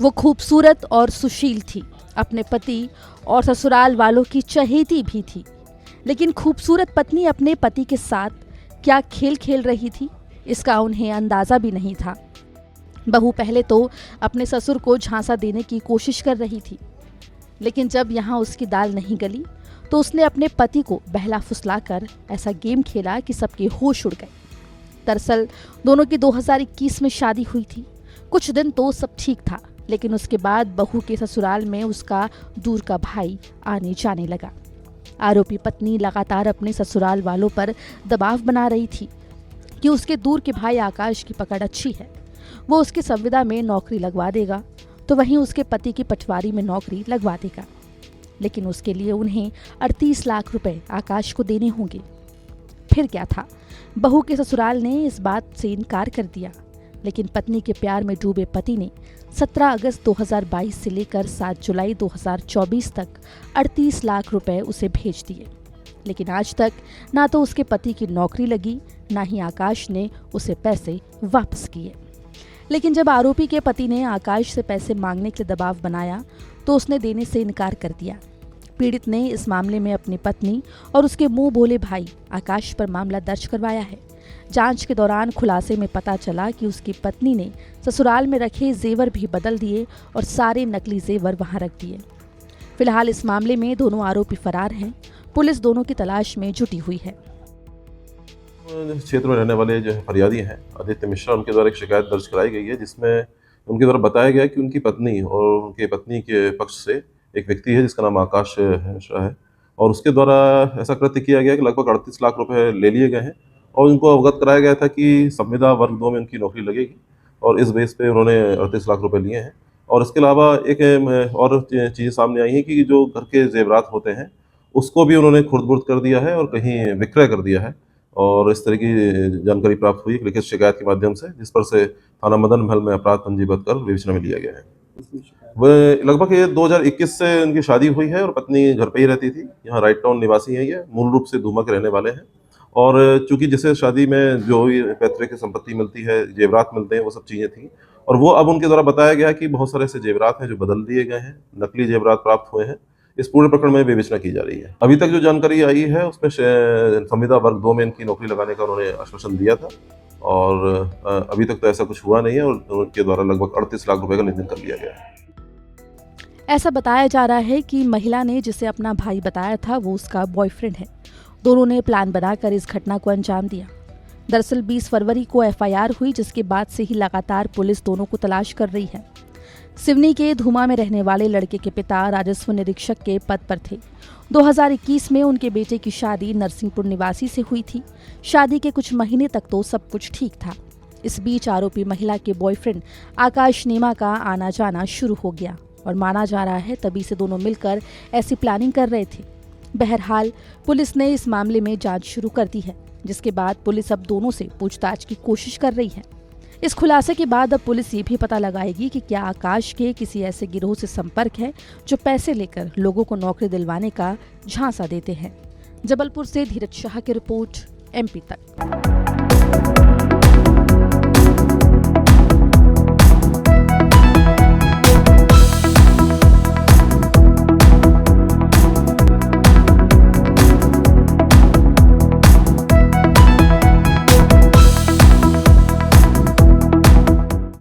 वो खूबसूरत और सुशील थी, अपने पति और ससुराल वालों की चहेती भी थी। लेकिन खूबसूरत पत्नी अपने पति के साथ क्या खेल खेल रही थी, इसका उन्हें अंदाज़ा भी नहीं था। बहू पहले तो अपने ससुर को झांसा देने की कोशिश कर रही थी, लेकिन जब यहाँ उसकी दाल नहीं गली तो उसने अपने पति को बहला फुसलाकर ऐसा गेम खेला कि सबके होश उड़ गए। दरअसल दोनों की 2021 में शादी हुई थी। कुछ दिन तो सब ठीक था, लेकिन उसके बाद बहू के ससुराल में उसका दूर का भाई आने जाने लगा। आरोपी पत्नी लगातार अपने ससुराल वालों पर दबाव बना रही थी कि उसके दूर के भाई आकाश की पकड़ अच्छी है, वो उसकी संविदा में नौकरी लगवा देगा, तो वहीं उसके पति की पटवारी में नौकरी लगवा देगा। लेकिन उसके लिए उन्हें 38 लाख रुपए आकाश को देने होंगे। फिर क्या था, बहू के ससुराल ने इस बात से इनकार कर दिया, लेकिन पत्नी के प्यार में डूबे पति ने 17 अगस्त 2022 से लेकर 7 जुलाई 2024 तक 38 लाख रुपए उसे भेज दिए। लेकिन आज तक ना तो उसके पति की नौकरी लगी, ना ही आकाश ने उसे पैसे वापस किए। लेकिन जब आरोपी के पति ने आकाश से पैसे मांगने के दबाव बनाया तो उसने देने से इनकार कर दिया। पीड़ित ने इस मामले में अपनी पत्नी और उसके मुंह बोले भाई आकाश पर मामला दर्ज करवाया है। जांच के दौरान खुलासे में पता चला कि उसकी पत्नी ने ससुराल में रखे जेवर भी बदल दिए और सारे नकली जेवर वहां रख दिए। फिलहाल इस मामले में दोनों आरोपी फरार हैं। पुलिस दोनों की तलाश में जुटी हुई है। क्षेत्र में रहने वाले जो फरियादी हैं आदित्य मिश्रा, उनके द्वारा एक शिकायत दर्ज कराई गई है, जिसमें उनके द्वारा बताया गया है कि उनकी पत्नी और उनके पत्नी के पक्ष से एक व्यक्ति है जिसका नाम आकाश मिश्रा है, और उसके द्वारा ऐसा कृत्य किया गया कि लगभग 38 लाख रुपए ले लिए गए हैं और उनको अवगत कराया गया था कि संविदा वर्ग 2 में उनकी नौकरी लगेगी, और इस बेस पे उन्होंने 38 लाख रुपए लिए हैं। और इसके अलावा एक और चीज़ें सामने आई हैं कि जो घर के जेवरात होते हैं उसको भी उन्होंने खुर्द-बुर्द कर दिया है और कहीं विक्रय कर दिया है, और इस तरह की जानकारी प्राप्त हुई लिखित शिकायत के माध्यम से, जिस पर से थाना मदन महल में अपराध पंजीबद्ध कर विवेचना में लिया गया है। वह लगभग ये 2021 से उनकी शादी हुई है और पत्नी घर पे ही रहती थी। यहाँ राइट टाउन निवासी हैं ये, मूल रूप से धूमा के रहने वाले हैं। और चूँकि जैसे शादी में जो भी पैतृक संपत्ति मिलती है, जेवरात मिलते हैं, वो सब चीज़ें थी, और वो अब उनके द्वारा बताया गया कि बहुत सारे ऐसे जेवरात हैं जो बदल दिए गए हैं, नकली जेवरात प्राप्त हुए हैं। इस पूरे प्रकरण में विवेचना की जा रही है। अभी तक जो जानकारी आई है उसमें संविदा वर्ग 2 में इनकी नौकरी लगाने का उन्होंने आश्वासन दिया था, और अभी तक तो ऐसा कुछ हुआ नहीं है, और उनके द्वारा लगभग 38 लाख रुपए का लेन देन कर लिया गया है। ऐसा बताया जा रहा है कि महिला ने जिसे अपना भाई बताया था वो उसका बॉयफ्रेंड है। दोनों ने प्लान बनाकर इस घटना को अंजाम दिया। दरअसल 20 फरवरी को एफआईआर हुई, जिसके बाद से ही लगातार पुलिस दोनों को तलाश कर रही है। सिवनी के धूमा में रहने वाले लड़के के पिता राजस्व निरीक्षक के पद पर थे। 2021 में उनके बेटे की शादी नरसिंहपुर निवासी से हुई थी। शादी के कुछ महीने तक तो सब कुछ ठीक था। इस बीच आरोपी महिला के बॉयफ्रेंड आकाश नेमा का आना जाना शुरू हो गया, और माना जा रहा है तभी से दोनों मिलकर ऐसी प्लानिंग कर रहे थे। बहरहाल पुलिस ने इस मामले में जांच शुरू कर दी है, जिसके बाद पुलिस अब दोनों से पूछताछ की कोशिश कर रही है। इस खुलासे के बाद अब पुलिस ये भी पता लगाएगी कि क्या आकाश के किसी ऐसे गिरोह से संपर्क है जो पैसे लेकर लोगों को नौकरी दिलवाने का झांसा देते हैं। जबलपुर से धीरज शाह की रिपोर्ट, MP तक।